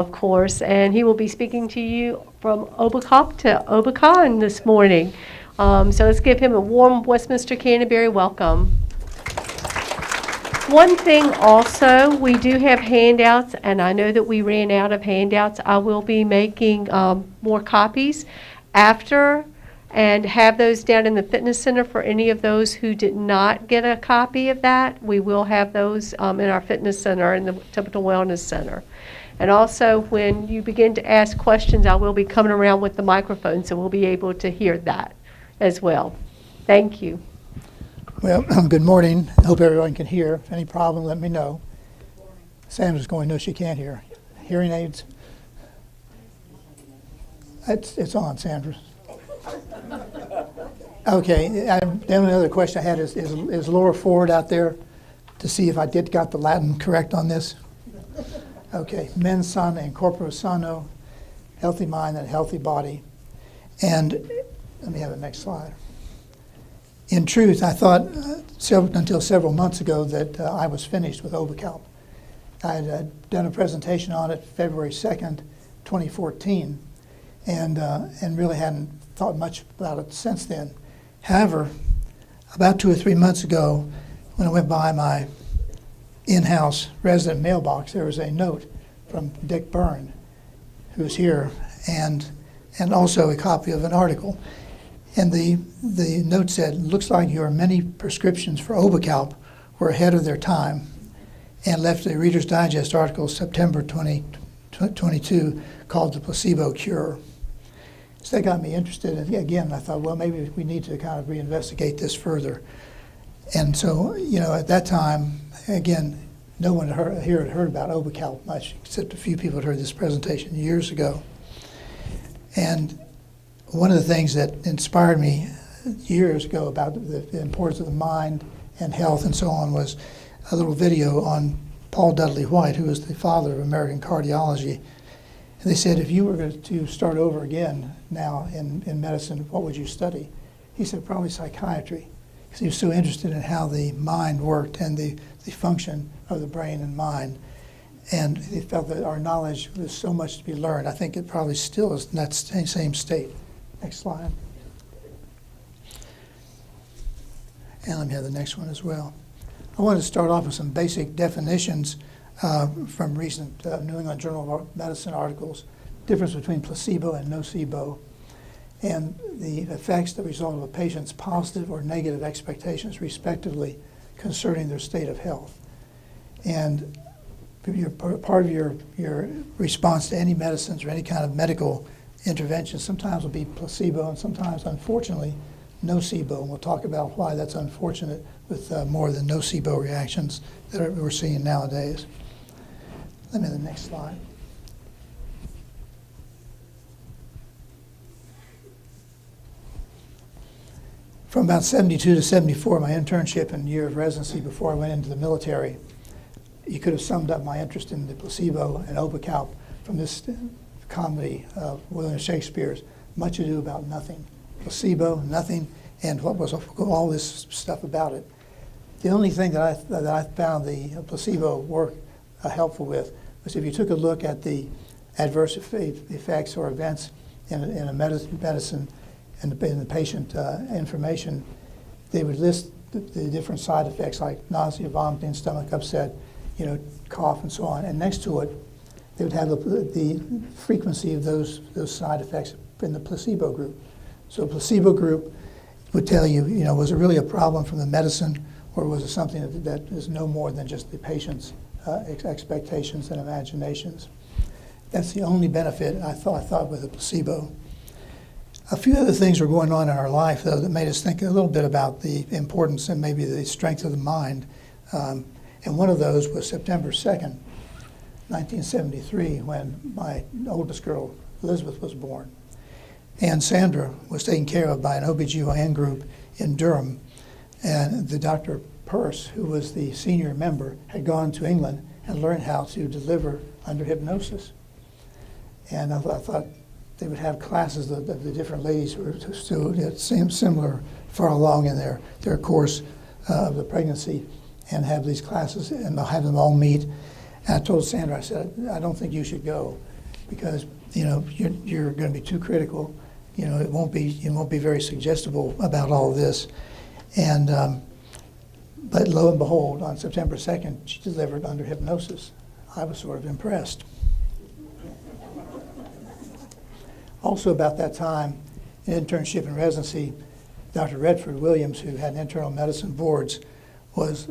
of course, and he will be speaking to you from Obecalp to Obecon this morning. So let's give him a warm Westminster Canterbury welcome. One thing also, we do have handouts, and I know that we ran out of handouts. I will be making more copies after and have those down in the fitness center for any of those who did not get a copy of that. We will have those in our fitness center, in the Templeton Wellness Center. And also, when you begin to ask questions, I will be coming around with the microphone, so we'll be able to hear that as well. Thank you. Well, good morning. I hope everyone can hear. If any problem, let me know. Sandra's going, no, she can't hear. Hearing aids? It's on, Sandra. Okay, the only other question I had is Laura Ford out there to see if I got the Latin correct on this? Okay, mens sana and corpore sano, healthy mind and healthy body. And let me have the next slide. In truth, I thought until several months ago that I was finished with Obecalp. I had done a presentation on it February 2nd, 2014, and really hadn't thought much about it since then. However, about 2 or 3 months ago, when I went by my in-house resident mailbox, there was a note from Dick Byrne, who's here, and also a copy of an article. And the note said, "Looks like your many prescriptions for Obecalp were ahead of their time," and left a Reader's Digest article September 2022 called "The Placebo Cure." So that got me interested, and again, I thought, well, maybe we need to kind of reinvestigate this further. And so, at that time, again, no one here had heard about Obecalp much, except a few people had heard this presentation years ago. And one of the things that inspired me years ago about the importance of the mind and health and so on was a little video on Paul Dudley White, who is the father of American cardiology. And they said, if you were going to start over again now in medicine, what would you study? He said, probably psychiatry, because he was so interested in how the mind worked and the function of the brain and mind. And he felt that our knowledge was so much to be learned. I think it probably still is in that same state. Next slide. And let me have the next one as well. I wanted to start off with some basic definitions from recent New England Journal of Medicine articles, difference between placebo and nocebo, and the effects that result of a patient's positive or negative expectations, respectively, concerning their state of health. And part of your response to any medicines or any kind of medical intervention sometimes will be placebo and sometimes, unfortunately, nocebo. And we'll talk about why that's unfortunate with more of the nocebo reactions that we're seeing nowadays. Let me have the next slide. From about 72 to 74, my internship and year of residency before I went into the military, you could have summed up my interest in the placebo and Obecalp from this comedy of William Shakespeare's Much Ado About Nothing. Placebo, nothing, and what was all this stuff about it. The only thing that I found the placebo work helpful with was if you took a look at the adverse effects or events in a medicine and in the patient information, they would list the different side effects like nausea, vomiting, stomach upset, cough, and so on. And next to it, they would have the frequency of those side effects in the placebo group. So a placebo group would tell you, was it really a problem from the medicine, or was it something that is no more than just the patient's expectations and imaginations? That's the only benefit I thought with a placebo. A few other things were going on in our life, though, that made us think a little bit about the importance and maybe the strength of the mind. And one of those was September 2nd, 1973, when my oldest girl, Elizabeth, was born. And Sandra was taken care of by an OBGYN group in Durham. And the Dr. Peirce, who was the senior member, had gone to England and learned how to deliver under hypnosis. And I thought they would have classes of the different ladies who were still similar, far along in their course of the pregnancy, and have these classes, and they'll have them all meet. And I told Sandra, I said, I don't think you should go. because you're going to be too critical. It won't be very suggestible about all of this. And but lo and behold, on September 2nd, she delivered under hypnosis. I was sort of impressed. Also about that time, in internship and residency, Dr. Redford Williams, who had internal medicine boards, was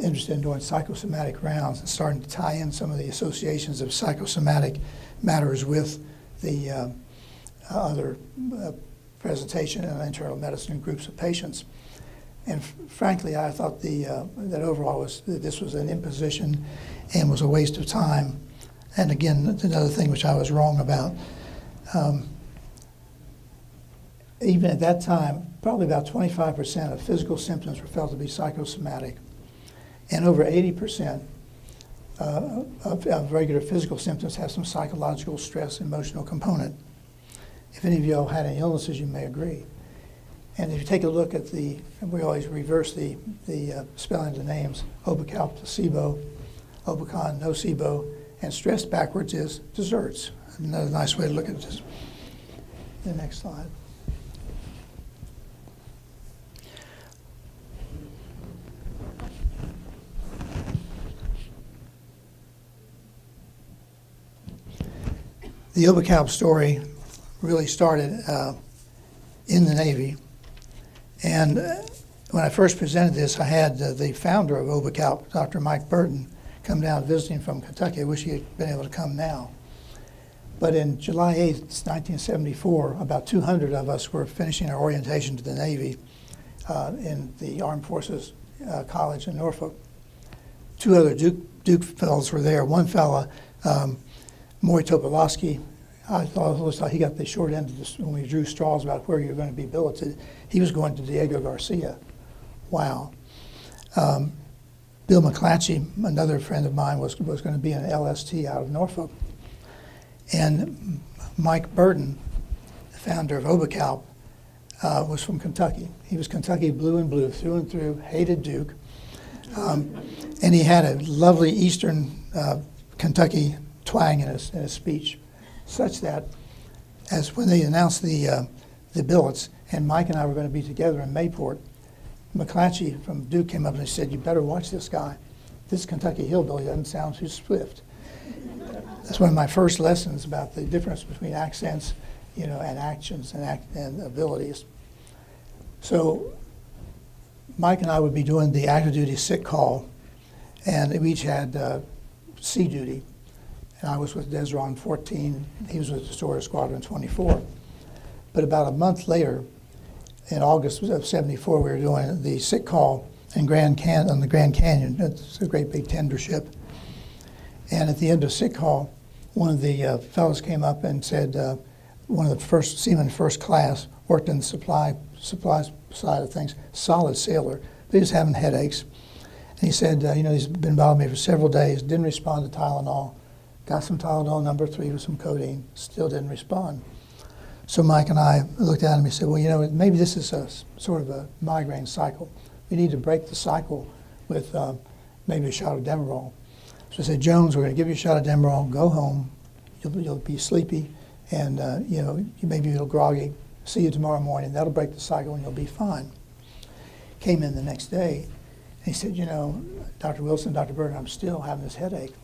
interested in doing psychosomatic rounds and starting to tie in some of the associations of psychosomatic matters with the other presentation in internal medicine groups of patients. And frankly, I thought that overall this was an imposition and was a waste of time. And again, another thing which I was wrong about. Even at that time, probably about 25% of physical symptoms were felt to be psychosomatic, and over 80% of regular physical symptoms have some psychological stress, emotional component. If any of you all had any illnesses, you may agree. And if you take a look at we always reverse the spelling of the names, Obecalp, Placebo, Obecon, Nocebo, and stress backwards is desserts. Another nice way to look at this. The next slide. The Obecalp story really started in the Navy. And when I first presented this, I had the founder of Obecalp, Dr. Mike Burton, come down visiting from Kentucky. I wish he had been able to come now. But in July 8th, 1974, about 200 of us were finishing our orientation to the Navy in the Armed Forces College in Norfolk. Two other Duke fellows were there. One fella, Maury Topolowski, I always thought he got the short end of this when we drew straws about where you're going to be billeted. He was going to Diego Garcia. Wow. Bill McClatchy, another friend of mine, was going to be an LST out of Norfolk. And Mike Burton, the founder of Obecalp, was from Kentucky. He was Kentucky blue and blue, through and through, hated Duke. And he had a lovely Eastern Kentucky twang in his speech, such that as when they announced the billets, and Mike and I were going to be together in Mayport, McClatchy from Duke came up and he said, "You better watch this guy. This Kentucky hillbilly doesn't sound too swift." That's one of my first lessons about the difference between accents, and actions and abilities. So Mike and I would be doing the active duty sick call, and we each had sea duty. And I was with Desron 14, he was with Destroyer Squadron 24. But about a month later, in August of 74, we were doing the sick call in on the Grand Canyon. It's a great big tender ship. And at the end of sick call, one of the fellows came up and said, one of the first seamen first class, worked in the supply side of things, solid sailor, but he was having headaches. And he said, he's been bothering me for several days, didn't respond to Tylenol. Got some Tylenol number 3 with some codeine, still didn't respond. So Mike and I looked at him and said, well, maybe this is a sort of a migraine cycle. We need to break the cycle with maybe a shot of Demerol. So I said, Jones, we're going to give you a shot of Demerol, go home, you'll be sleepy, and maybe you'll groggy. See you tomorrow morning, that'll break the cycle and you'll be fine. Came in the next day, and he said, Dr. Willson, Dr. Burton, I'm still having this headache.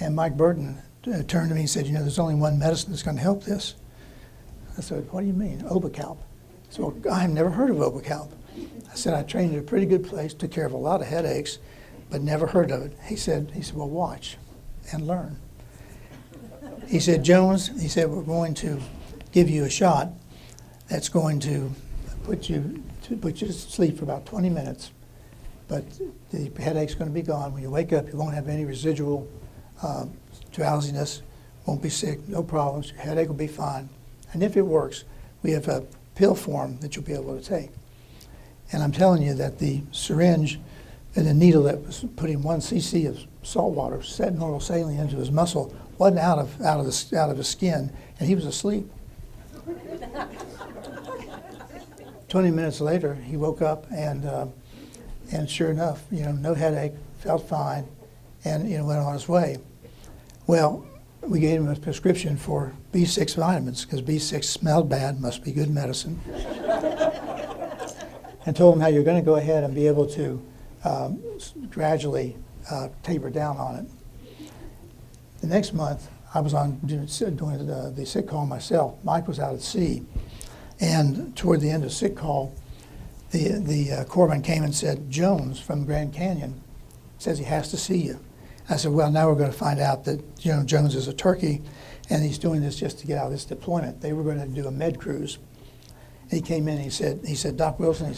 And Mike Burton turned to me and said, there's only one medicine that's going to help this. I said, what do you mean? Obecalp. So I've never heard of Obecalp. I said, I trained at a pretty good place, took care of a lot of headaches, but never heard of it. He said, well, watch and learn. He said, Jones, we're going to give you a shot that's going to put you to sleep for about 20 minutes, but the headache's going to be gone. When you wake up, you won't have any residual drowsiness, won't be sick, no problems, your headache will be fine. And if it works, we have a pill form that you'll be able to take. And I'm telling you that the syringe and the needle that was putting 1 cc of salt water, set normal saline into his muscle, wasn't out of his skin, and he was asleep. 20 minutes later, he woke up, and sure enough, no headache, felt fine, and went on his way. Well, we gave him a prescription for B6 vitamins because B6 smelled bad, must be good medicine. And told him how you're going to go ahead and be able to gradually taper down on it. The next month, I was on doing the sick call myself. Mike was out at sea. And toward the end of sick call, the corpsman came and said, Jones from Grand Canyon says he has to see you. I said, well, now we're going to find out that Jones is a turkey, and he's doing this just to get out of this deployment. They were going to do a med cruise. He came in and he said, Doc Wilson,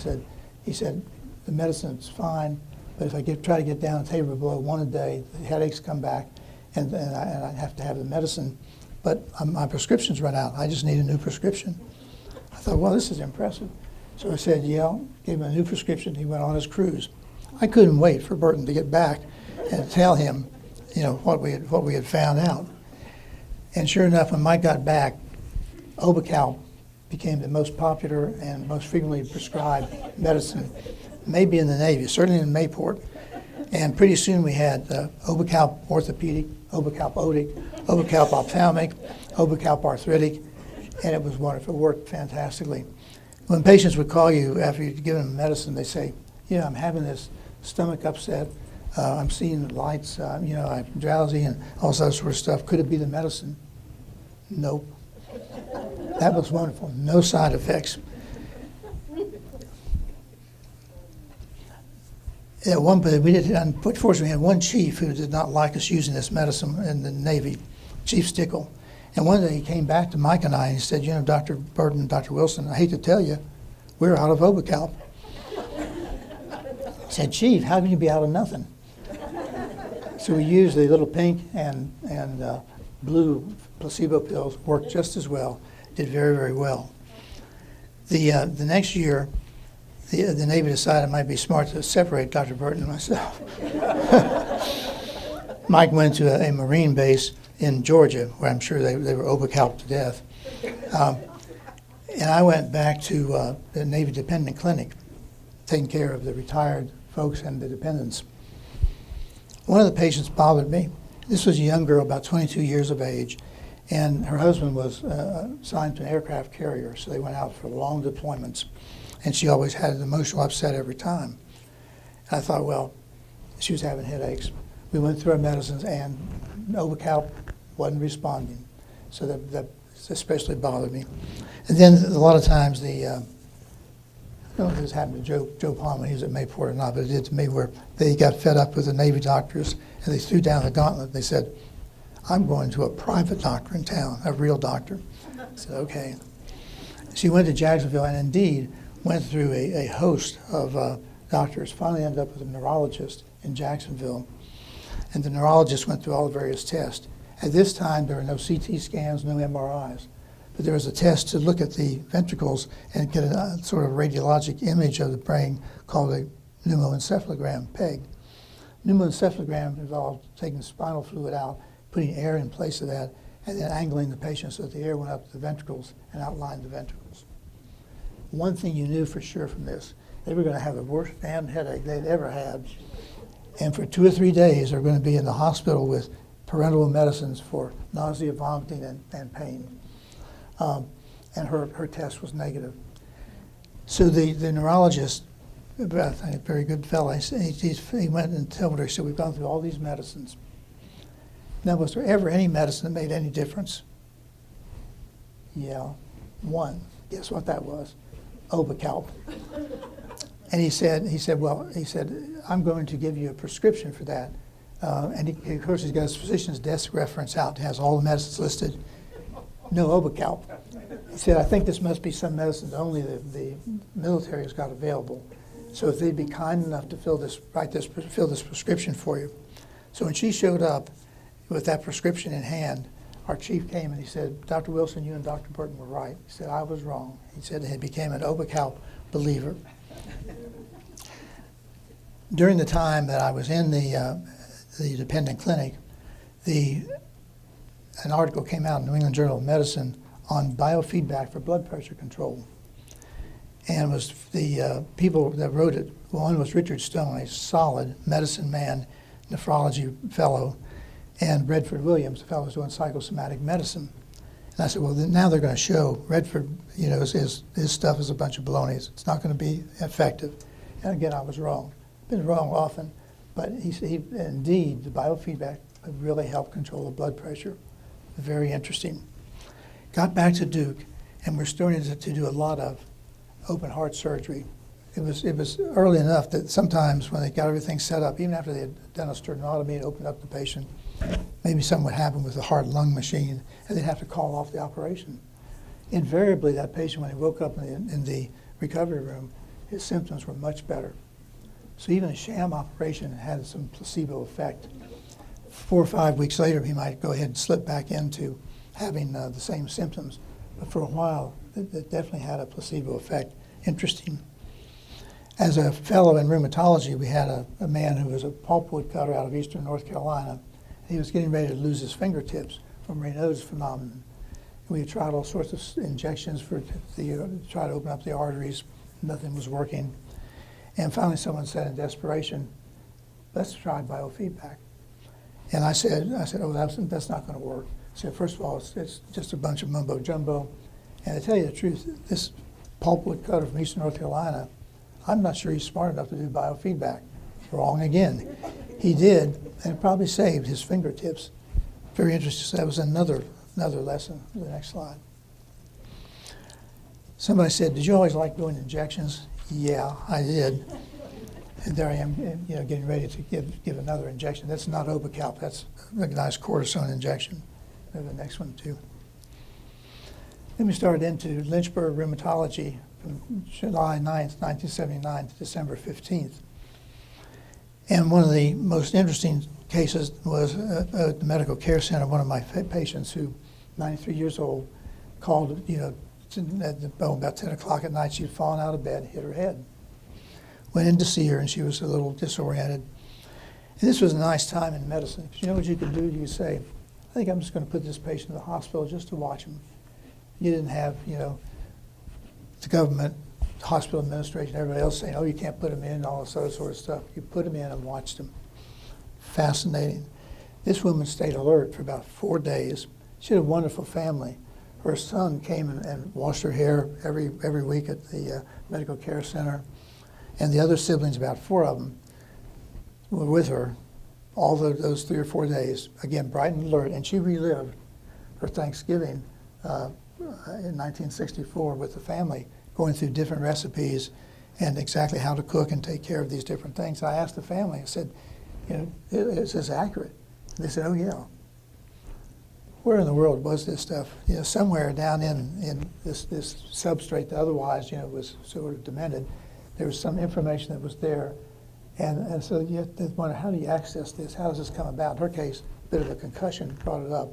he said, the medicine's fine, but if I try to get down and taper below 1 a day, the headaches come back, and I have to have the medicine. But my prescription's run out. I just need a new prescription. I thought, well, this is impressive. So I said, yeah, gave him a new prescription. He went on his cruise. I couldn't wait for Burton to get back and tell him, what we had found out. And sure enough, when Mike got back, Obecalp became the most popular and most frequently prescribed medicine, maybe in the Navy, certainly in Mayport. And pretty soon we had Obecalp orthopedic, Obecalp otic, Obecalp ophthalmic, Obecalp arthritic, and it was wonderful. It worked fantastically. When patients would call you after you'd given them medicine, they say, I'm having this stomach upset, I'm seeing lights, I'm drowsy and all that sort of stuff. Could it be the medicine? Nope. That was wonderful. No side effects. At one point, unfortunately, we had one chief who did not like us using this medicine in the Navy, Chief Stickle. And one day he came back to Mike and I and he said, Dr. Burton, Dr. Wilson, I hate to tell you, we're out of Obecalp. I said, Chief, how can you be out of nothing? So we used the little pink and blue placebo pills, worked just as well, did very, very well. The next year, the Navy decided it might be smart to separate Dr. Burton and myself. Mike went to a Marine base in Georgia, where I'm sure they were Obecalp to death. And I went back to the Navy Dependent Clinic, taking care of the retired folks and the dependents. One of the patients bothered me. This was a young girl, about 22 years of age, and her husband was assigned to an aircraft carrier, so they went out for long deployments, and she always had an emotional upset every time. And I thought, well, she was having headaches. We went through our medicines, and Obecalp wasn't responding, so that especially bothered me. And then a lot of times I don't know if this happened to Joe Palmer, he was at Mayport or not, but it did to me, where they got fed up with the Navy doctors and they threw down the gauntlet. They said, I'm going to a private doctor in town, a real doctor. I said, okay. She went to Jacksonville and indeed went through a host of doctors, finally ended up with a neurologist in Jacksonville. And the neurologist went through all the various tests. At this time, there were no CT scans, no MRIs. But there was a test to look at the ventricles and get a sort of radiologic image of the brain called a pneumoencephalogram, PEG. Pneumoencephalogram involved taking spinal fluid out, putting air in place of that, and then angling the patient so that the air went up to the ventricles and outlined the ventricles. One thing you knew for sure from this, they were going to have the worst damn headache they'd ever had, and for 2 or 3 days they're going to be in the hospital with parenteral medicines for nausea, vomiting, and pain. And her test was negative. So the neurologist, I think a very good fellow, he went and told her, he said, we've gone through all these medicines. Now, was there ever any medicine that made any difference? Yeah, one. Guess what that was? Obecalp. And he said, I'm going to give you a prescription for that. And of course, he's got his physician's desk reference out. It has all the medicines listed. No Obecalp. He said, I think this must be some medicines only the military has got available. So if they'd be kind enough to fill this prescription for you. So when she showed up with that prescription in hand, our chief came and he said, Dr. Wilson, you and Dr. Burton were right. He said, I was wrong. He said he became an Obecalp believer. During the time that I was in the dependent clinic, an article came out in the New England Journal of Medicine on biofeedback for blood pressure control. And it was the people that wrote it, one was Richard Stone, a solid medicine man, nephrology fellow, and Redford Williams, the fellow who's doing psychosomatic medicine. And I said, well, then now they're going to show Redford, his stuff is a bunch of baloney. It's not going to be effective. And again, I was wrong. Been wrong often, but he indeed, the biofeedback really helped control the blood pressure. Very interesting. Got back to Duke, and we're starting to do a lot of open heart surgery. It was early enough that sometimes when they got everything set up, even after they had done a sternotomy and opened up the patient, maybe something would happen with the heart-lung machine, and they'd have to call off the operation. Invariably, that patient, when he woke up in the recovery room, his symptoms were much better. So even a sham operation had some placebo effect. 4 or 5 weeks later, he might go ahead and slip back into having the same symptoms. But for a while, it definitely had a placebo effect. Interesting. As a fellow in rheumatology, we had a man who was a pulpwood cutter out of eastern North Carolina. He was getting ready to lose his fingertips from Raynaud's phenomenon. We had tried all sorts of injections to try to open up the arteries. Nothing was working. And finally someone said in desperation, let's try biofeedback. And I said, oh, that's not going to work. I said, first of all, it's just a bunch of mumbo jumbo. And to tell you the truth, this pulpwood cutter from eastern North Carolina, I'm not sure he's smart enough to do biofeedback. Wrong again. He did, and it probably saved his fingertips. Very interesting. So that was another lesson. The next slide. Somebody said, did you always like doing injections? Yeah, I did. And there I am, getting ready to give another injection. That's not Obecalp. That's a nice cortisone injection. The next one, too. Then we started into Lynchburg Rheumatology from July 9th, 1979 to December 15th. And one of the most interesting cases was at the medical care center. One of my patients, who 93 years old, called, about 10 o'clock at night. She'd fallen out of bed, hit her head. Went in to see her, and she was a little disoriented. And this was a nice time in medicine. Because you know what you could do? You could say, I think I'm just going to put this patient in the hospital just to watch him. You didn't have, the government, hospital administration, everybody else saying, oh, you can't put him in, and all this other sort of stuff. You put him in and watched him. Fascinating. This woman stayed alert for about 4 days. She had a wonderful family. Her son came and washed her hair every week at the medical care center. And the other siblings, about 4 of them, were with her all those 3 or 4 days. Again, bright and alert. And she relived her Thanksgiving in 1964 with the family, going through different recipes and exactly how to cook and take care of these different things. I asked the family, I said, is this accurate? And they said, oh, yeah. Where in the world was this stuff? Somewhere down in this substrate that otherwise, was sort of demented, there was some information that was there. And so you have to wonder, how do you access this? How does this come about? In her case, a bit of a concussion brought it up.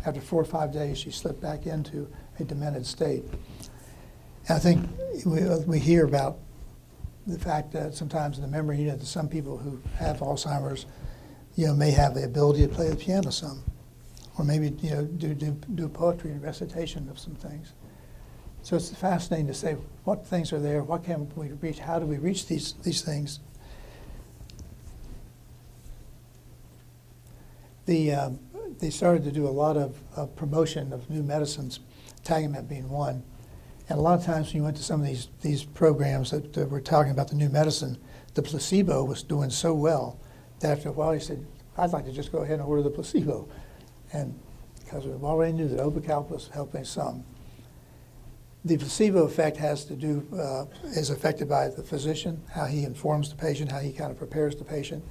After 4 or 5 days, she slipped back into a demented state. And I think we hear about the fact that sometimes in the memory unit, that some people who have Alzheimer's, may have the ability to play the piano some, or maybe do poetry and recitation of some things. So it's fascinating to say what things are there, what can we reach, how do we reach these things. They started to do a lot of promotion of new medicines, Tagamet being one. And a lot of times when you went to some of these programs that were talking about the new medicine, the placebo was doing so well that after a while he said, I'd like to just go ahead and order the placebo. And because we already knew that Obecalp was helping some. The placebo effect has to do, is affected by the physician, how he informs the patient, how he kind of prepares the patient.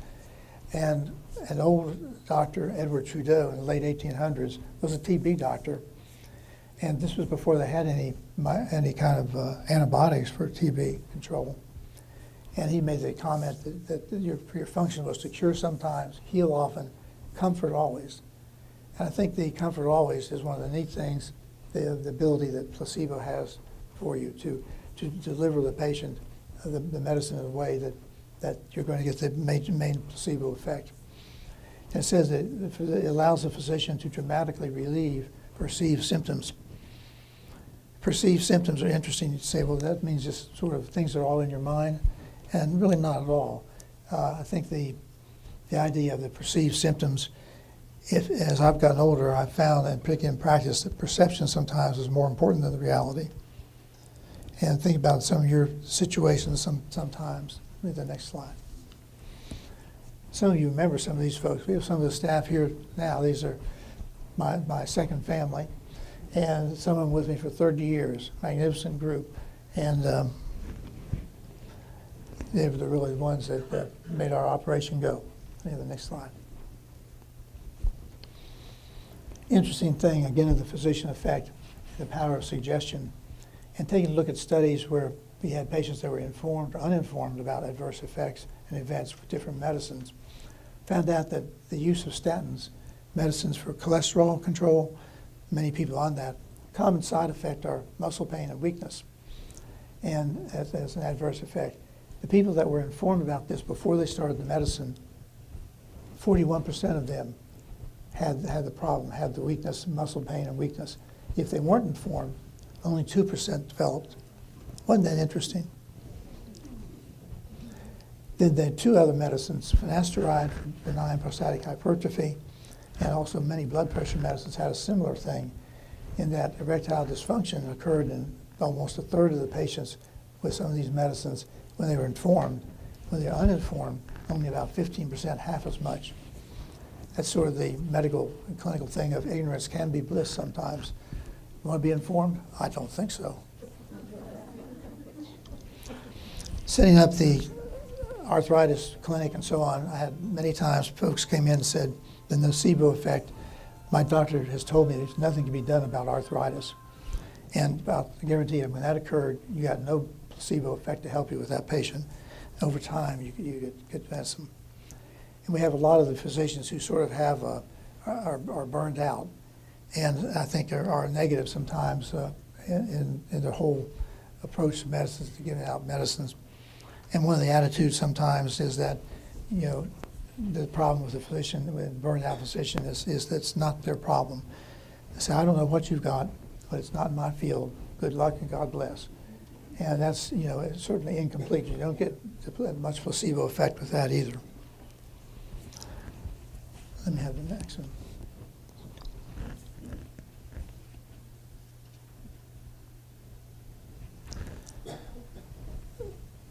And an old doctor, Edward Trudeau, in the late 1800s, was a TB doctor. And this was before they had any kind of antibiotics for TB control. And he made the comment that your function was to cure sometimes, heal often, comfort always. And I think the comfort always is one of the neat things, the ability that placebo has for you to deliver the patient the medicine in a way that you're going to get the main placebo effect. And it says that it allows the physician to dramatically relieve perceived symptoms. Perceived symptoms are interesting. You say, well, that means just sort of things that are all in your mind, and really not at all. I think the idea of the perceived symptoms as I've gotten older, I've found, and particularly in practice, that perception sometimes is more important than the reality. And think about some of your situations sometimes. Read the next slide. Some of you remember some of these folks. We have some of the staff here now. These are my second family. And some of them with me for 30 years. Magnificent group. And they were really the ones that made our operation go. The next slide. Interesting thing, again, of the physician effect, the power of suggestion. And taking a look at studies where we had patients that were informed or uninformed about adverse effects and events with different medicines, found out that the use of statins, medicines for cholesterol control, many people on that, common side effect are muscle pain and weakness, and as an adverse effect. The people that were informed about this before they started the medicine, 41% of them had the problem, had the weakness, muscle pain and weakness. If they weren't informed, only 2% developed. Wasn't that interesting? Then there are two other medicines, finasteride for benign prostatic hypertrophy, and also many blood pressure medicines had a similar thing in that erectile dysfunction occurred in almost a third of the patients with some of these medicines when they were informed. When they were uninformed, only about 15%, half as much. That's sort of the medical and clinical thing of ignorance can be bliss sometimes. You want to be informed? I don't think so. Setting up the arthritis clinic and so on, I had many times folks came in and said, the nocebo effect, my doctor has told me there's nothing to be done about arthritis. And I guarantee you, when that occurred, you got no placebo effect to help you with that patient. Over time, you get medicine. And we have a lot of the physicians who sort of have are burned out. And I think there are negatives sometimes in the whole approach to medicines, to giving out medicines. And one of the attitudes sometimes is that, you know, the problem with the physician, with a burned out physician, is that it's not their problem. They say, I don't know what you've got, but it's not in my field. Good luck and God bless. And that's, you know, it's certainly incomplete. You don't get much placebo effect with that either. Let me have the next one.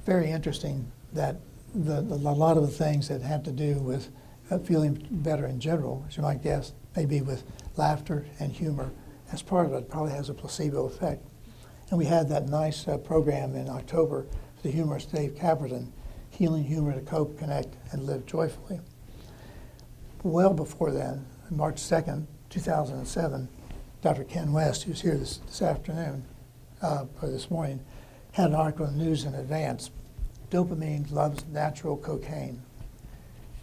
Very interesting that a lot of the things that have to do with feeling better in general, as you might guess, maybe with laughter and humor, as part of it, probably has a placebo effect. And we had that nice program in October, the humorist Dave Caperton, Healing Humor to Cope, Connect, and Live Joyfully. Well before then, March 2nd, 2007, Dr. Ken West, who's here this afternoon, or this morning, had an article in the news in advance. Dopamine loves natural cocaine.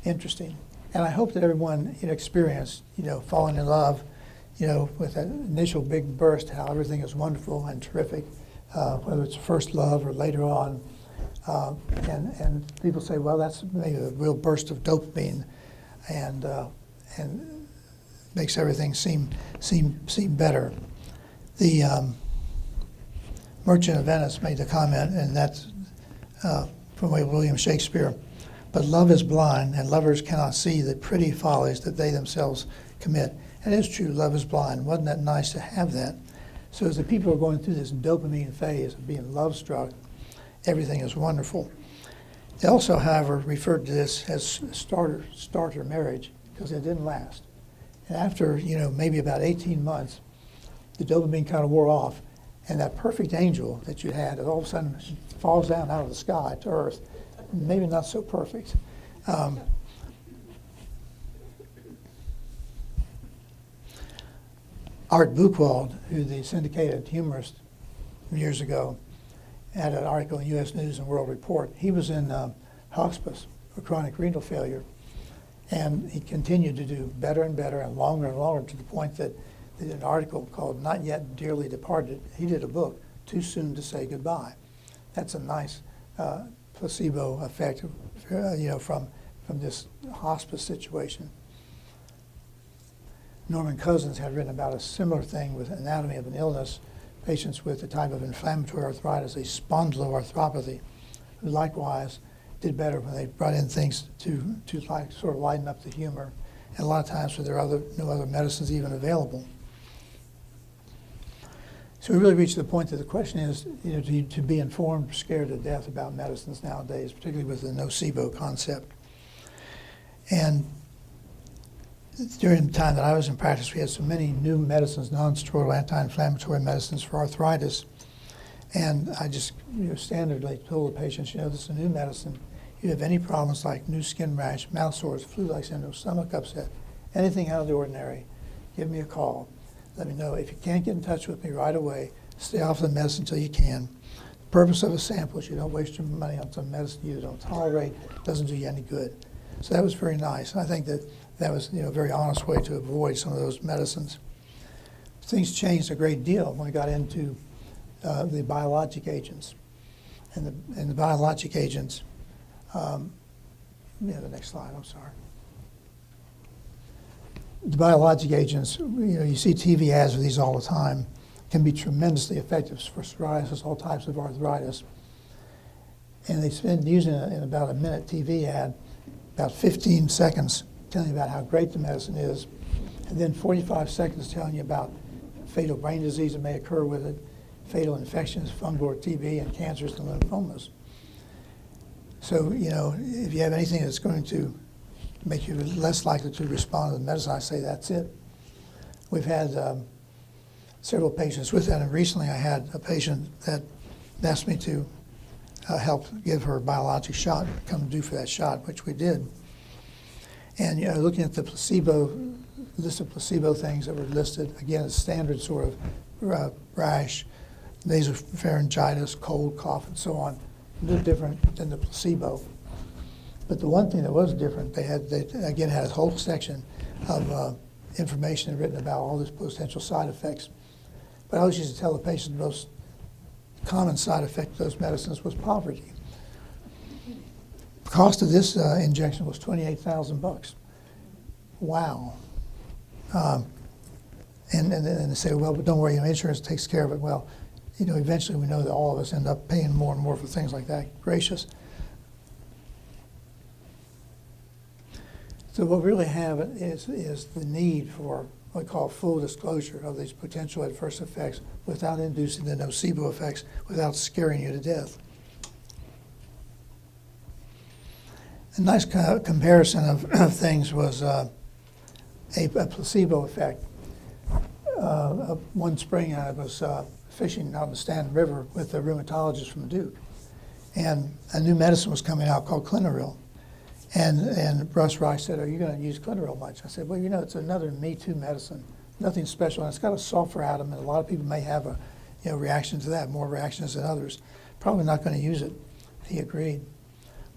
Interesting. And I hope that everyone experienced, falling in love, with that initial big burst, how everything is wonderful and terrific, whether it's first love or later on. And people say, well, that's maybe a real burst of dopamine, and makes everything seem better. The Merchant of Venice made the comment, and that's from William Shakespeare, but love is blind, and lovers cannot see the pretty follies that they themselves commit. And it is true, love is blind. Wasn't that nice to have that? So as the people are going through this dopamine phase of being love-struck, everything is wonderful. They also, however, referred to this as starter marriage, because it didn't last. And after, maybe about 18 months, the dopamine kind of wore off, and that perfect angel that you had, all of a sudden falls down out of the sky to earth. Maybe not so perfect. Art Buchwald, who the syndicated humorist years ago, had an article in U.S. News and World Report. He was in hospice for chronic renal failure, and he continued to do better and better and longer to the point that they did an article called Not Yet Dearly Departed. He did a book, Too Soon to Say Goodbye. That's a nice placebo effect, from this hospice situation. Norman Cousins had written about a similar thing with Anatomy of an Illness, patients with a type of inflammatory arthritis, a spondyloarthropathy, who likewise did better when they brought in things to sort of lighten up the humor and a lot of times there are no other medicines even available. So we really reached the point that the question is, to be informed, scared to death about medicines nowadays, particularly with the nocebo concept. And during the time that I was in practice, we had so many new medicines, non-steroidal anti-inflammatory medicines for arthritis. And I just standardly told the patients, this is a new medicine. If you have any problems like new skin rash, mouth sores, flu-like syndrome, stomach upset, anything out of the ordinary, give me a call. Let me know. If you can't get in touch with me right away, stay off the medicine until you can. The purpose of a sample is you don't waste your money on some medicine you don't tolerate, doesn't do you any good. So that was very nice. I think that was a very honest way to avoid some of those medicines. Things changed a great deal when we got into the biologic agents. And the biologic agents, the next slide, I'm sorry. The biologic agents, you see TV ads for these all the time, can be tremendously effective for psoriasis, all types of arthritis. And they spend using it in about a minute TV ad, about 15 seconds telling you about how great the medicine is, and then 45 seconds telling you about fatal brain disease that may occur with it, fatal infections, fungal or TB, and cancers and lymphomas. So, if you have anything that's going to make you less likely to respond to the medicine, I say that's it. We've had several patients with that, and recently I had a patient that asked me to help give her a biologic shot, come due for that shot, which we did. And looking at the list of placebo things that were listed, again, it's standard sort of rash, nasopharyngitis, cold, cough, and so on. A little different than the placebo. But the one thing that was different, they again had a whole section of information written about all these potential side effects. But I always used to tell the patient the most common side effect of those medicines was poverty. The cost of this injection was $28,000. Wow. And they say, well, but don't worry, insurance takes care of it. Well, eventually we know that all of us end up paying more and more for things like that. Gracious. So what we really have is the need for what we call full disclosure of these potential adverse effects without inducing the nocebo effects, without scaring you to death. A nice comparison of things was a placebo effect. One spring I was fishing out in the Stanton River with a rheumatologist from Duke, and a new medicine was coming out called Clinaril. And Russ Rice said, are you going to use Clinaril much? I said, well, it's another Me Too medicine, nothing special. And it's got a sulfur atom, and a lot of people may have a reaction to that, more reactions than others. Probably not going to use it. He agreed.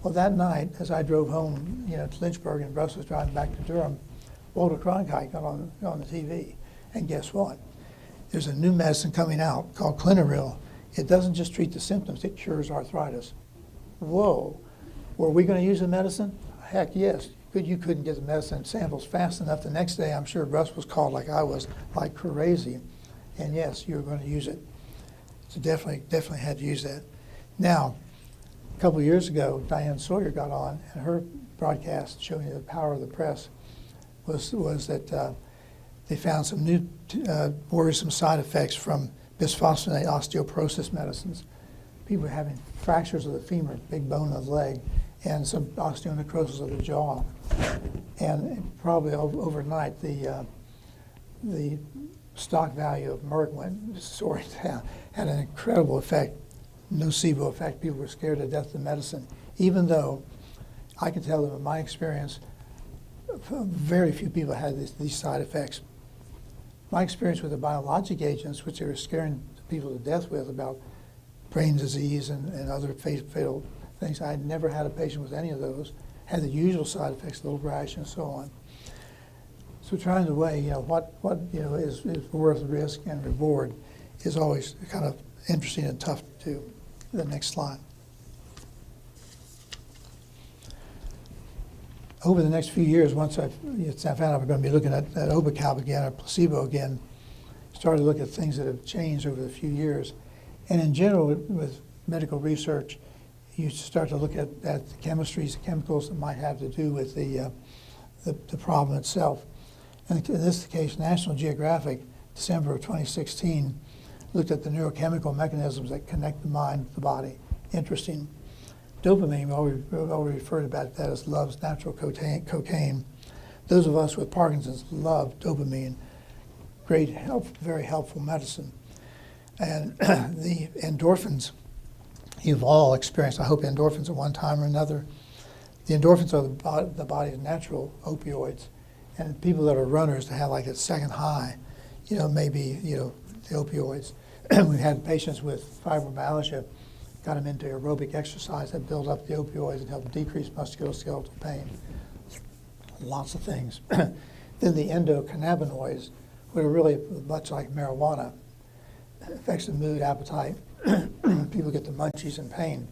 Well, that night, as I drove home, to Lynchburg, and Russ was driving back to Durham, Walter Cronkite got on the TV. And guess what? There's a new medicine coming out called Clinaril. It doesn't just treat the symptoms, it cures arthritis. Whoa. Were we going to use the medicine? Heck yes. You couldn't get the medicine samples fast enough. The next day, I'm sure Russ was called like I was, like crazy. And yes, you were going to use it. So definitely had to use that. Now, a couple of years ago, Diane Sawyer got on, and her broadcast showing the power of the press was that they found some new worrisome side effects from bisphosphonate osteoporosis medicines. People were having fractures of the femur, big bone of the leg, and some osteonecrosis of the jaw. And probably overnight, the stock value of Merck went soaring down, had an incredible effect, nocebo effect. People were scared to death of the medicine, even though I can tell them in my experience, very few people had these side effects. My experience with the biologic agents, which they were scaring people to death with about brain disease and other fatal things, I had never had a patient with any of those, had the usual side effects, little rash and so on. So trying to weigh, what is worth risk and reward is always kind of interesting and tough to do. The next slide. Over the next few years, once I found out we're going to be looking at Obecalp again, or placebo again, started to look at things that have changed over the few years. And in general, with medical research, you start to look at the chemistries, the chemicals that might have to do with the the problem itself. And in this case, National Geographic, December of 2016, looked at the neurochemical mechanisms that connect the mind with the body. Interesting. Dopamine, we already referred about that as love's natural cocaine. Those of us with Parkinson's love dopamine. Great help, very helpful medicine. And the endorphins, you've all experienced, I hope, endorphins at one time or another. The endorphins are the body's natural opioids. And people that are runners that have like a second high, maybe, the opioids. We've had patients with fibromyalgia, got them into aerobic exercise that build up the opioids and help decrease musculoskeletal pain. Lots of things. Then the endocannabinoids, which are really much like marijuana, affects the mood, appetite. People get the munchies and pain.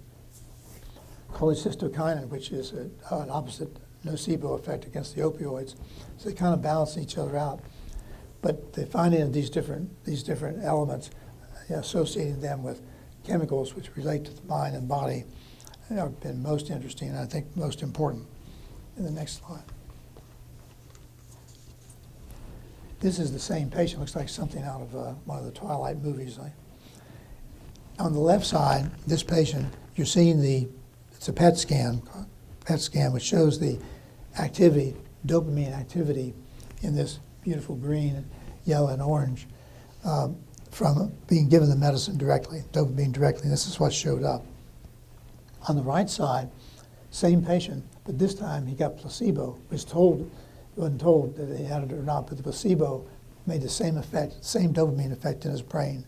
Cholecystokinin, which is an opposite nocebo effect against the opioids. So they kind of balance each other out. But the finding of these different elements, associating them with chemicals which relate to the mind and body, have been most interesting and I think most important. In the next slide. This is the same patient. Looks like something out of one of the Twilight movies. On the left side, this patient, you're seeing it's a PET scan, which shows the activity, dopamine activity in this beautiful green, yellow, and orange from being given the medicine directly, dopamine directly. This is what showed up. On the right side, same patient, but this time he got placebo. Wasn't told that he had it or not, but the placebo made the same effect, same dopamine effect in his brain.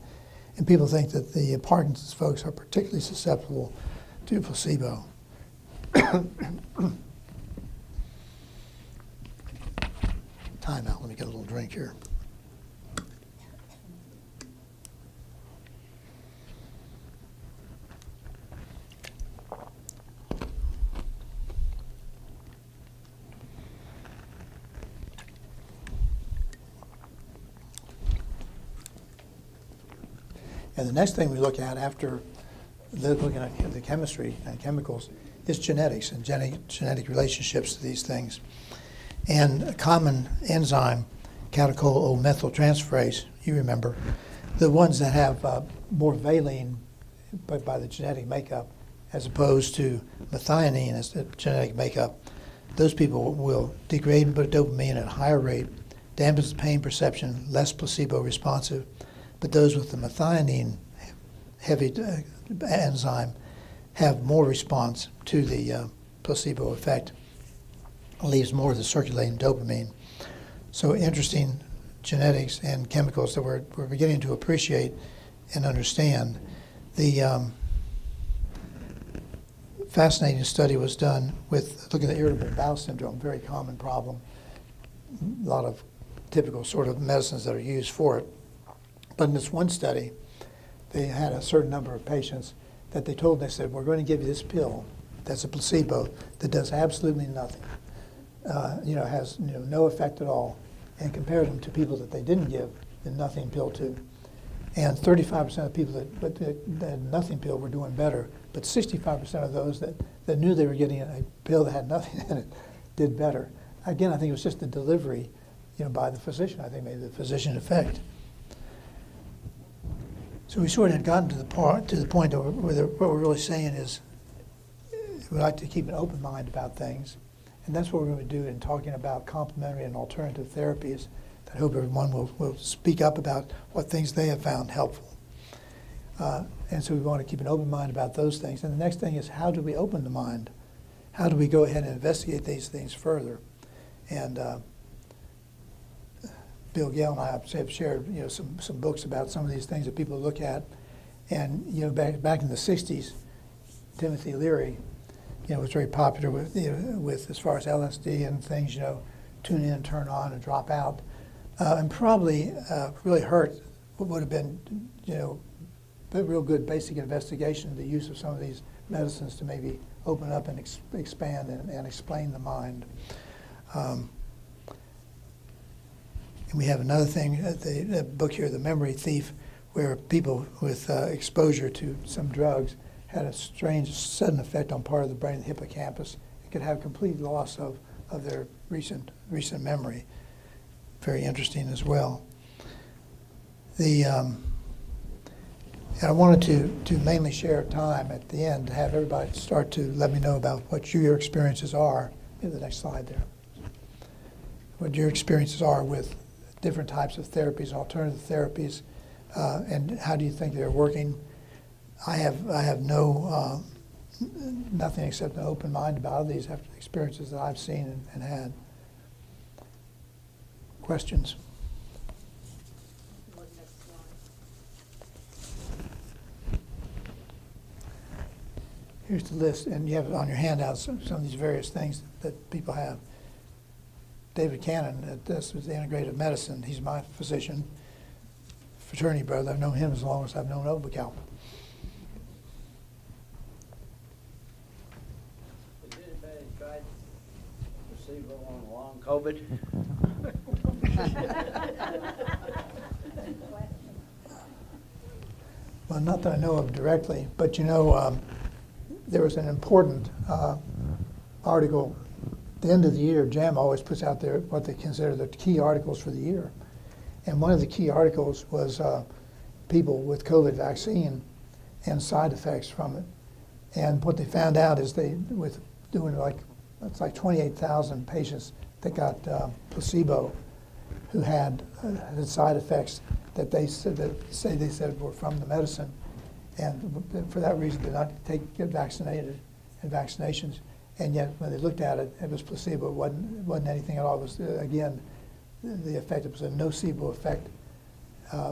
And people think that the Parkinson's folks are particularly susceptible to placebo. Time out, let me get a little drink here. And the next thing we look at after looking at the chemistry and chemicals is genetics and genetic relationships to these things. And a common enzyme, catechol-O-methyltransferase, you remember, the ones that have more valine by the genetic makeup as opposed to methionine as the genetic makeup, those people will degrade dopamine at a higher rate, dampens pain perception, less placebo responsive. But those with the methionine heavy enzyme have more response to the placebo effect, leaves more of the circulating dopamine. So interesting genetics and chemicals that we're beginning to appreciate and understand. The fascinating study was done with looking at irritable bowel syndrome, very common problem. A lot of typical sort of medicines that are used for it. But in this one study, they had a certain number of patients that they said, we're going to give you this pill that's a placebo that does absolutely nothing, has no effect at all, and compared them to people that they didn't give the nothing pill to. And 35% of people that had nothing pill were doing better, but 65% of those that knew they were getting a pill that had nothing in it did better. Again, I think it was just the delivery, by the physician. I think maybe the physician effect. So we sort of had gotten to the point where what we're really saying is we like to keep an open mind about things, and that's what we're going to do in talking about complementary and alternative therapies. I hope everyone will speak up about what things they have found helpful. And so we want to keep an open mind about those things. And the next thing is, how do we open the mind? How do we go ahead and investigate these things further? And Bill Gale and I have shared, some books about some of these things that people look at. And, back in the 60s, Timothy Leary, was very popular with as far as LSD and things, tune in, turn on, and drop out. And probably really hurt what would have been, a real good basic investigation, the use of some of these medicines to maybe open up and expand and explain the mind. And we have another thing, the book here, The Memory Thief, where people with exposure to some drugs had a strange sudden effect on part of the brain, the hippocampus. It could have complete loss of their recent memory. Very interesting as well. And I wanted to mainly share time at the end to have everybody start to let me know about what your experiences are. In the next slide there. What your experiences are with different types of therapies, alternative therapies, and how do you think they're working? I have nothing except an open mind about these after the experiences that I've seen and had. Questions? Here's the list, and you have it on your handouts, some of these various things that people have. David Cannon, this was the integrative medicine. He's my physician, fraternity brother. I've known him as long as I've known Obecalp. Has anybody tried placebo on long COVID? Well, not that I know of directly, but you know, there was an important article at the end of the year. JAM always puts out there what they consider the key articles for the year. And one of the key articles was people with COVID vaccine and side effects from it. And what they found out is with doing it's like 28,000 patients that got placebo who had side effects that they said were from the medicine. And for that reason, did not get vaccinated and vaccinations. And yet, when they looked at it, it was placebo. It wasn't anything at all. It was, again, the effect. It was a nocebo effect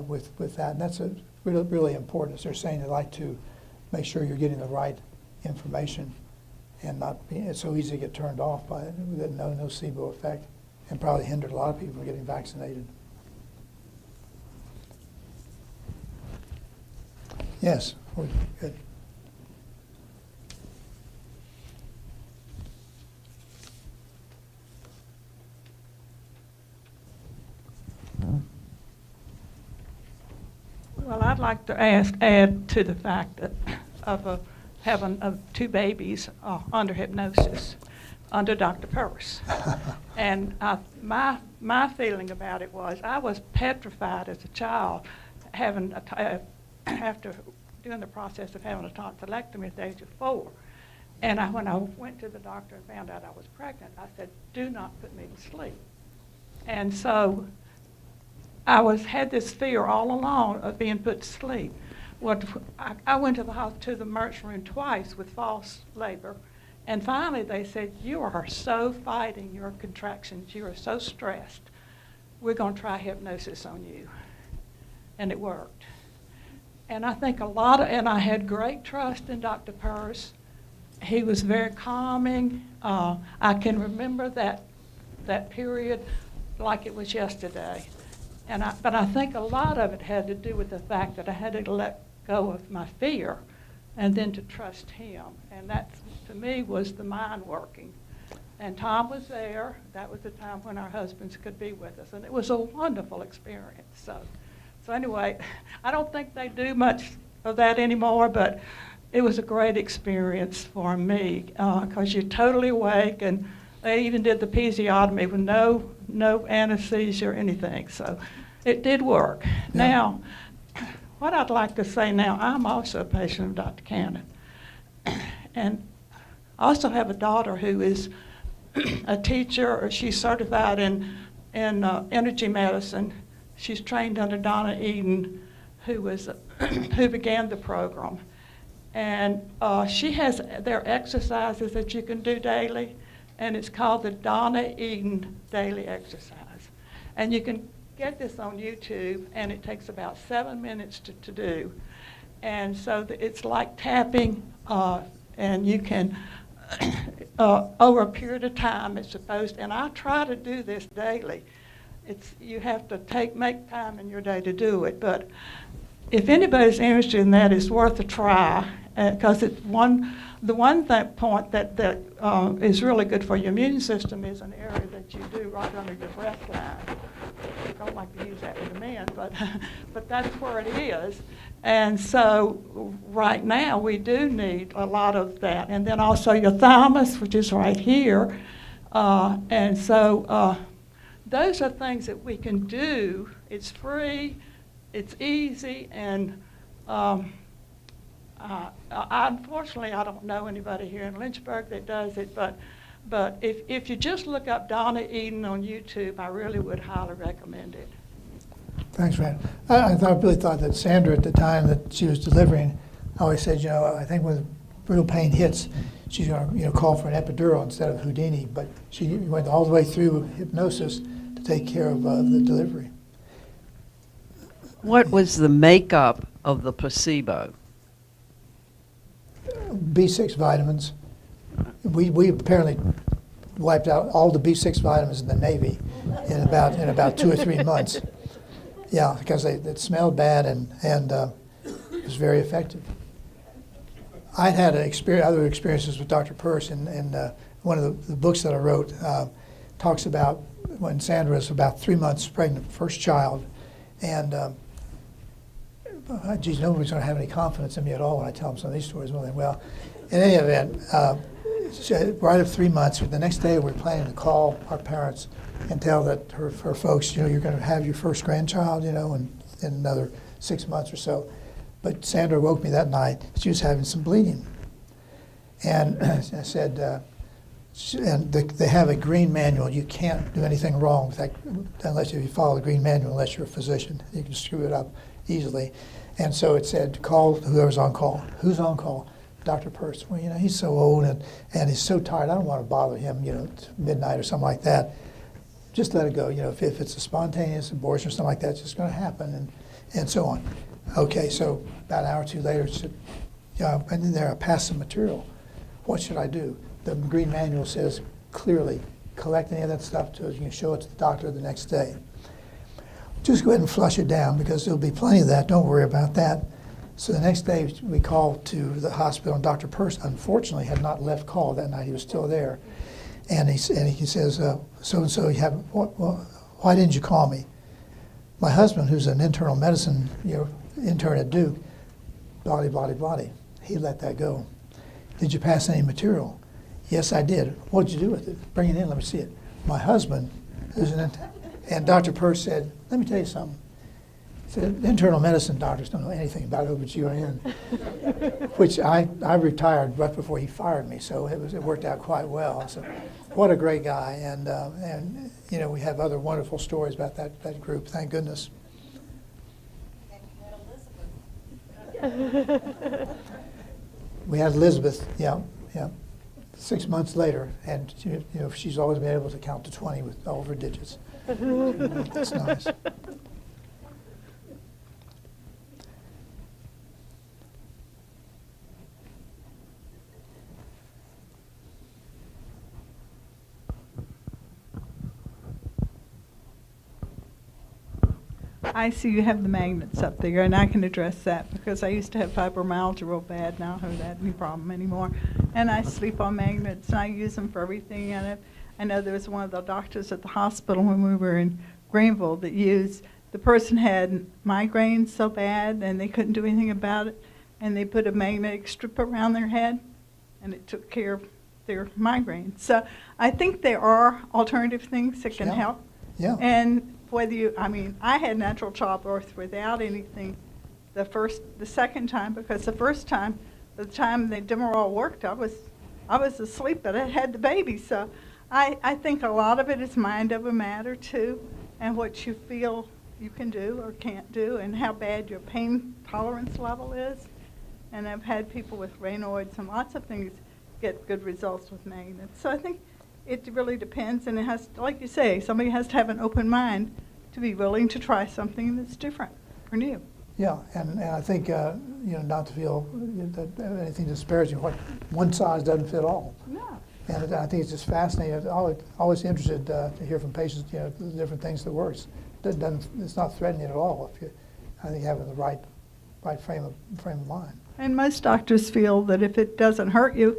with that. And that's really, really important. As they're saying, they like to make sure you're getting the right information and not being, it's so easy to get turned off by it with no nocebo effect, and probably hindered a lot of people from getting vaccinated. Yes, good. Well, I'd like to add to the fact that of having two babies under hypnosis under Dr. Purse. And my feeling about it was I was petrified as a child after doing the process of having a tonsillectomy at the age of 4. And when I went to the doctor and found out I was pregnant, I said, do not put me to sleep. And so I had this fear all along of being put to sleep. Well, I went to the emergency room twice with false labor, and finally they said, you are so fighting your contractions, you are so stressed, we're going to try hypnosis on you. And it worked. And I think and I had great trust in Dr. Purse. He was very calming. I can remember that period like it was yesterday. But I think a lot of it had to do with the fact that I had to let go of my fear and then to trust him. And that, to me, was the mind working. And Tom was there. That was the time when our husbands could be with us. And it was a wonderful experience. So anyway, I don't think they do much of that anymore, but it was a great experience for me because you're totally awake, and they even did the episiotomy with no anesthesia or anything. So it did work. Yeah. Now, what I'd like to say now, I'm also a patient of Dr. Cannon. And I also have a daughter who is a teacher, or she's certified in energy medicine. She's trained under Donna Eden, who began the program. And she has their exercises that you can do daily, and it's called the Donna Eden Daily Exercise. And you can get this on YouTube, and it takes about 7 minutes to do. And so it's like tapping, and you can, over a period of time, it's supposed, and I try to do this daily. You have to make time in your day to do it, but if anybody's interested in that, it's worth a try, because it's the one point that is really good for your immune system is an area that you do right under your breath line. I don't like to use that with the men, but that's where it is. And so right now we do need a lot of that. And then also your thymus, which is right here, And so those are things that we can do. It's free, it's easy, and unfortunately, I don't know anybody here in Lynchburg that does it, but if you just look up Donna Eden on YouTube, I really would highly recommend it. Thanks, Fran. I really thought that Sandra, at the time that she was delivering, always said, I think when real pain hits, she's going to call for an epidural instead of Houdini. But she went all the way through hypnosis to take care of the delivery. What was the makeup of the placebo? B6 vitamins. We apparently wiped out all the B6 vitamins in the Navy in about 2 or 3 months. Yeah, because it smelled bad and it was very effective. I'd had other experiences with Dr. Peirce, and one of the books that I wrote talks about when Sandra was about 3 months pregnant, first child, and geez, nobody's going to have any confidence in me at all when I tell them some of these stories, will they? Well, in any event, right at 3 months, the next day we're planning to call our parents and tell that her folks, you're going to have your first grandchild, in another 6 months or so. But Sandra woke me that night. She was having some bleeding. And I said, and they have a green manual. You can't do anything wrong with that unless you follow the green manual, unless you're a physician. You can screw it up easily. And so it said, call whoever's on call. Who's on call? Dr. Peirce. Well, he's so old and he's so tired. I don't want to bother him, at midnight or something like that. Just let it go. If it's a spontaneous abortion or something like that, it's just going to happen, and so on. Okay, so about an hour or two later, she said, and then there I passed some material. What should I do? The green manual says clearly, collect any of that stuff to us. You can show it to the doctor the next day. Just go ahead and flush it down because there'll be plenty of that. Don't worry about that. So the next day we called to the hospital, and Dr. Peirce unfortunately had not left call that night. He was still there. And he says, so-and-so, why didn't you call me? My husband, who's an internal medicine intern at Duke, blah, blah, blah. He let that go. Did you pass any material? Yes, I did. What did you do with it? Bring it in, let me see it. My husband, and Dr. Peirce said, let me tell you something. He said, internal medicine doctors don't know anything about OBGYN, which I retired right before he fired me, so it worked out quite well. So, what a great guy, and we have other wonderful stories about that group. Thank goodness. We had Elizabeth, yeah. 6 months later, and she's always been able to count to 20 with all of her digits. That's nice. I see you have the magnets up there, and I can address that because I used to have fibromyalgia real bad, and I don't have that any problem anymore. And I sleep on magnets, and I use them for everything. And I know there was one of the doctors at the hospital when we were in Greenville that the person had migraines so bad, and they couldn't do anything about it, and they put a magnetic strip around their head, and it took care of their migraines. So I think there are alternative things that can help. Yeah. And I had natural childbirth without anything the second time, because the first time, the time the Demerol worked, I was asleep, but I had the baby. So I think a lot of it is mind over matter too, and what you feel you can do or can't do, and how bad your pain tolerance level is. And I've had people with Raynaud's and lots of things get good results with magnets. So I think it really depends, and it has, like you say, somebody has to have an open mind to be willing to try something that's different or new. Yeah, and I think not to feel that anything disparaging. What one size doesn't fit all. No. And I think it's just fascinating. I'm always interested to hear from patients, the different things that works. It's not threatening at all if I think having the right frame of mind. And most doctors feel that if it doesn't hurt you,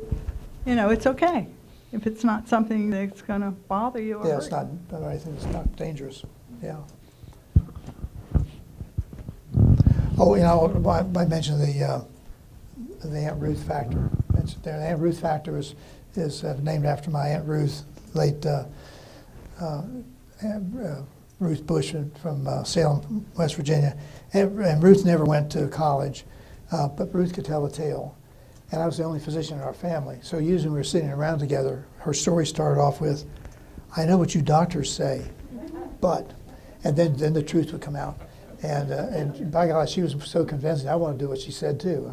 it's okay. If it's not something that's going to bother you or hurt it's not anything that's not dangerous. Yeah. Oh, I mentioned the Aunt Ruth factor. The Aunt Ruth factor is named after my Aunt Ruth, late Ruth Bush from Salem, West Virginia. And Ruth never went to college, but Ruth could tell a tale. And I was the only physician in our family. So usually when we were sitting around together, her story started off with, "I know what you doctors say, but," and then the truth would come out. And by God, she was so convincing. I want to do what she said too.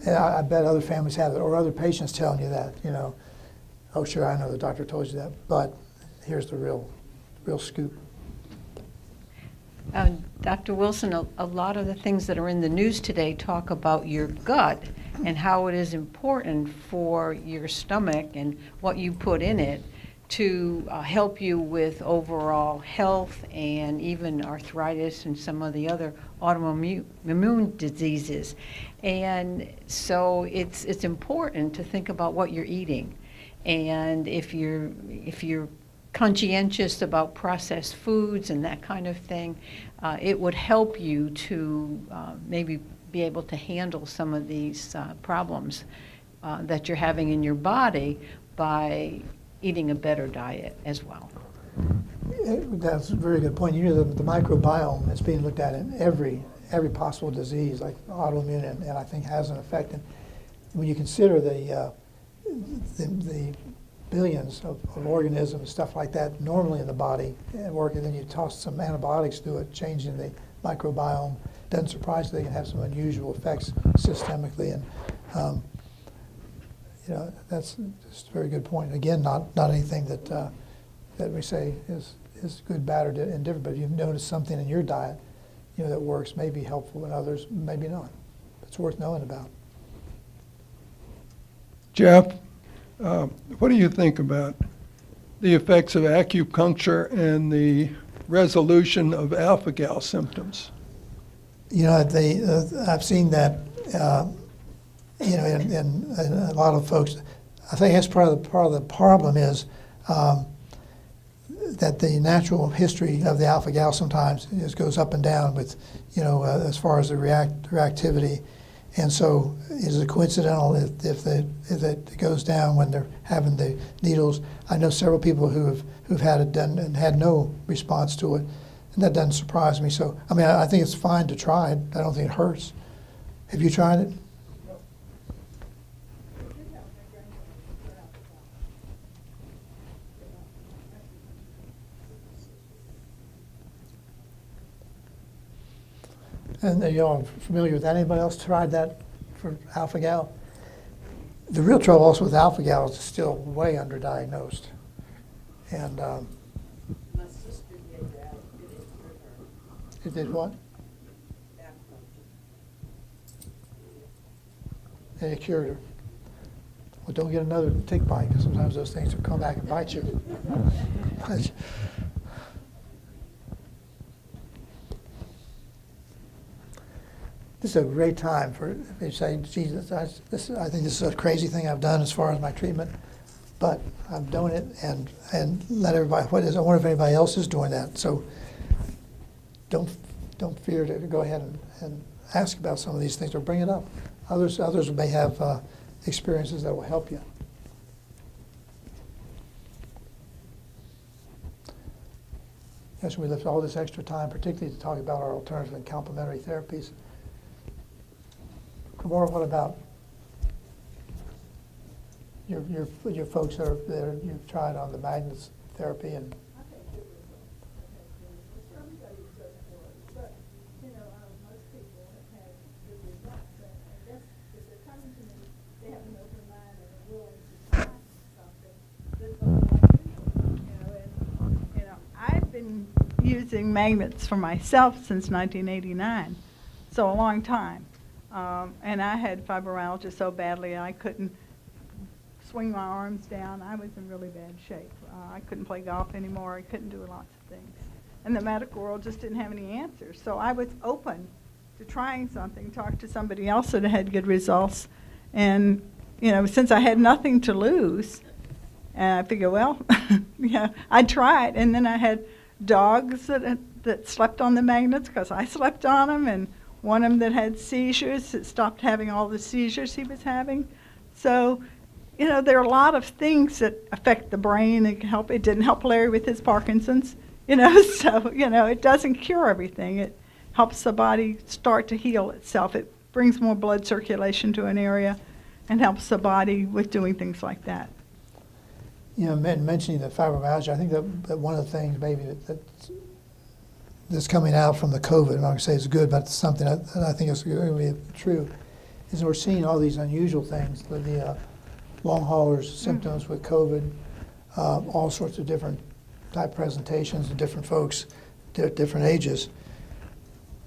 And I bet other families have it, or other patients telling you that, you know, "Oh, sure, I know the doctor told you that, but here's the real scoop." Dr. Wilson, a lot of the things that are in the news today talk about your gut and how it is important for your stomach and what you put in it to help you with overall health and even arthritis and some of the other autoimmune diseases. And so it's important to think about what you're eating. And if you're conscientious about processed foods and that kind of thing, it would help you to maybe be able to handle some of these problems that you're having in your body by eating a better diet as well. That's a very good point. You know, the microbiome is being looked at in every possible disease, like autoimmune, and I think has an effect. And when you consider the billions of organisms, stuff like that, normally in the body and working, then you toss some antibiotics to it, changing the microbiome. Doesn't surprise they can have some unusual effects systemically, and you know, that's just a very good point. Again, not anything that we say is good, bad, or indifferent, but if you've noticed something in your diet, you know, that works, may be helpful, and others maybe not. It's worth knowing about. Jeff, what do you think about the effects of acupuncture and the resolution of alpha-gal symptoms? You know, I've seen that, you know, in a lot of folks. I think that's part of the problem is that the natural history of the alpha-gal sometimes just goes up and down with, you know, as far as the reactivity. And so is it coincidental if it goes down when they're having the needles? I know several people who've had it done and had no response to it, and that doesn't surprise me. So, I mean, I think it's fine to try it. I don't think it hurts. Have you tried it? And are you all familiar with that? Anybody else tried that for alpha-gal? The real trouble also with alpha-gal is it's still way underdiagnosed. And My sister did that. it did what? And it cured her. Well, don't get another tick bite, because sometimes those things will come back and bite you. This is a great time for, if you say, Jesus, I think this is a crazy thing I've done as far as my treatment, but I'm doing it and let everybody, I wonder if anybody else is doing that. So don't fear to go ahead and ask about some of these things or bring it up. Others may have experiences that will help you. Yes, we left all this extra time, particularly to talk about our alternative and complementary therapies. Kamora, what about your folks that you've tried on the magnets therapy and? I've been using magnets for myself since 1989, so a long time. And I had fibromyalgia so badly I couldn't swing my arms down. I was in really bad shape. I couldn't play golf anymore. I couldn't do lots of things. And the medical world just didn't have any answers. So I was open to trying something, talked to somebody else that had good results. And, you know, since I had nothing to lose, and I figured, well, yeah, I'd try it. And then I had dogs that slept on the magnets because I slept on them, and one of them that had seizures, that stopped having all the seizures he was having. So you know, there are a lot of things that affect the brain. It can help. It didn't help Larry with his Parkinson's, you know, so, you know, it doesn't cure everything. It helps the body start to heal itself. It brings more blood circulation to an area and helps the body with doing things like that. You know, mentioning the fibromyalgia, I think that one of the things maybe that's coming out from the COVID, I'm not going to say it's good, but it's something that I think is going to be true, is we're seeing all these unusual things, the long haulers symptoms with COVID, all sorts of different type presentations and different folks, different ages.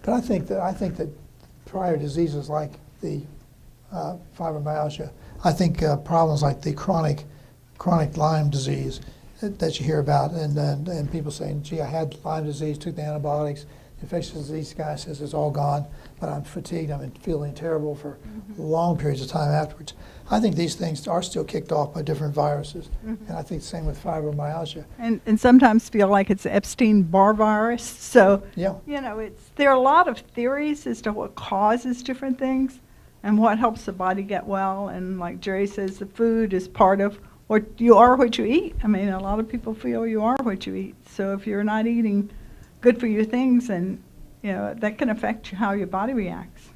But I think that prior diseases like the fibromyalgia, I think problems like the chronic Lyme disease that you hear about, and people saying, gee, I had Lyme disease, took the antibiotics, infectious disease guy says it's all gone, but I'm fatigued, I'm feeling terrible for long periods of time afterwards. I think these things are still kicked off by different viruses, and I think the same with fibromyalgia. And sometimes feel like it's Epstein-Barr virus. So, Yeah. you know, there are a lot of theories as to what causes different things and what helps the body get well. And like Jerry says, the food is part of what you are, what you eat. I mean, a lot of people feel you are what you eat. So if you're not eating good for you things, and you know, that can affect how your body reacts.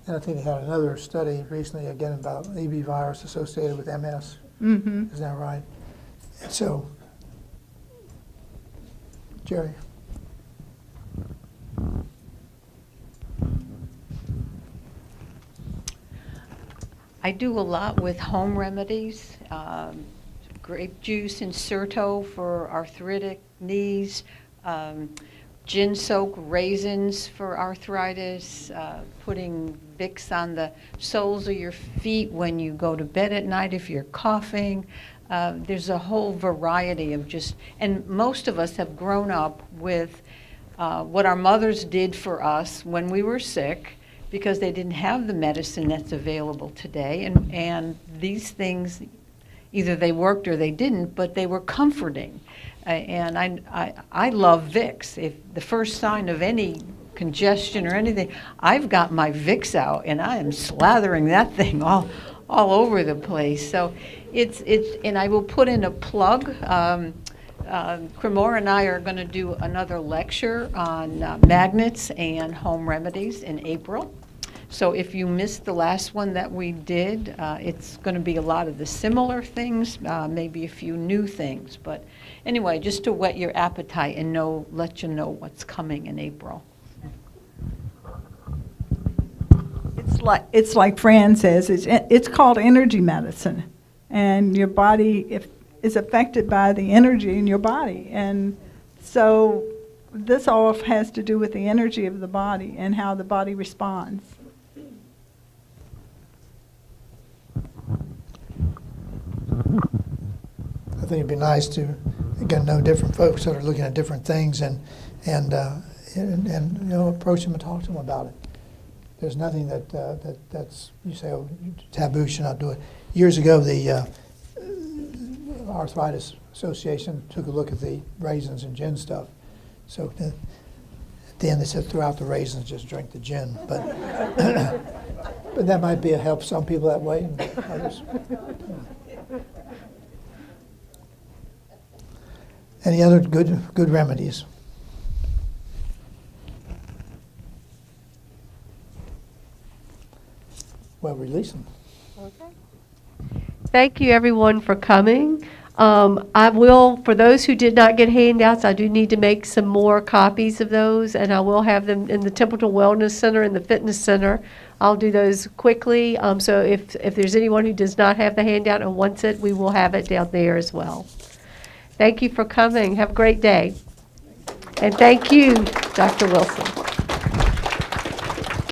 And I think they had another study recently again about EB virus associated with MS. Mm-hmm. Is that right? And so, Jerry. I do a lot with home remedies, grape juice in Certo for arthritic knees, gin soak raisins for arthritis, putting Vicks on the soles of your feet when you go to bed at night if you're coughing. There's a whole variety of and most of us have grown up with what our mothers did for us when we were sick, because they didn't have the medicine that's available today. And these things, either they worked or they didn't, but they were comforting. And I love Vicks. If the first sign of any congestion or anything, I've got my Vicks out and I am slathering that thing all over the place. So and I will put in a plug. Cremora and I are going to do another lecture on magnets and home remedies in April. So if you missed the last one that we did, it's going to be a lot of the similar things, maybe a few new things. But anyway, just to whet your appetite and let you know what's coming in April. It's like Fran says, it's called energy medicine, and your body is affected by the energy in your body, and so this all has to do with the energy of the body and how the body responds. I think it'd be nice to again know different folks that are looking at different things and you know, approach them and talk to them about it. There's nothing that's you say, oh, taboo, should not do it. Years ago, the Arthritis Association took a look at the raisins and gin stuff. So at the end, they said throughout the raisins, just drink the gin. But but that might be a help some people that way, and others. Any other good remedies? Well, release them. Thank you, everyone, for coming. I will, for those who did not get handouts, I do need to make some more copies of those, and I will have them in the Templeton Wellness Center and the Fitness Center. I'll do those quickly. So if there's anyone who does not have the handout and wants it, we will have it down there as well. Thank you for coming. Have a great day. And thank you, Dr. Willson.